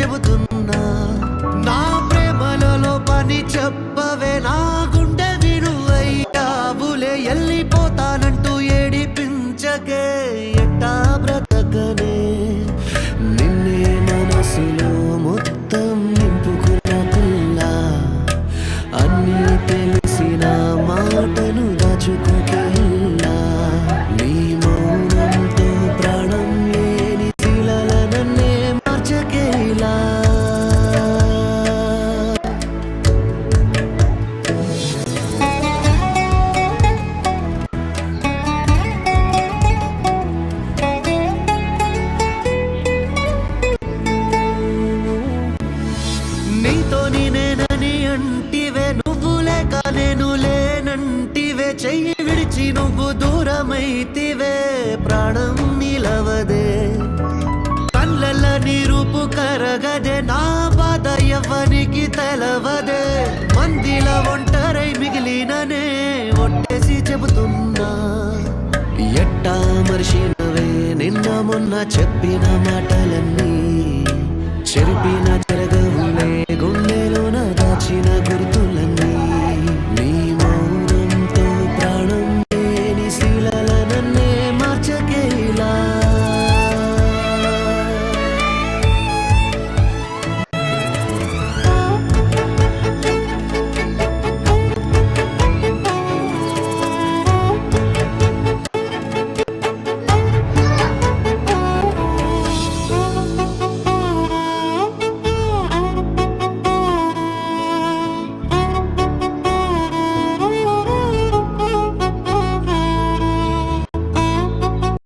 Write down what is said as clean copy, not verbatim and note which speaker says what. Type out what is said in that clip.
Speaker 1: చెబుతున్నా నా ప్రేమలలో పని చెప్పవే నా గుండె విరువయ్యావులే వెళ్ళిపోతానంటూ ఏడిపించకే ఎట్టా బ్రతకనే నిన్నే మనసులో మొత్తం నింపుకున్న పిల్ల అన్నీ తెలిసిన మాటను దాచుకోకెళ్ళా నీ మౌనంతో ప్రాణం లేని శిలల నన్నే మార్చకేలా నీతో నేనని అంటివే నువ్వు లేక నేను లేనంటివే చెయ్యి విడిచి నువ్వు దూరమైతివే ప్రాణం నిలవదే కళ్ళల్ల నీ రూపు కరగదే నా బాధ ఎవనికి తెలవదే మందిల ఒంటరై మిగిలిననే ఒట్టేసి చెబుతున్నా ఎట్టా మర్చినవే నిన్న మొన్న చెప్పిన మాటలన్నీ చెరిపిన చెరగవు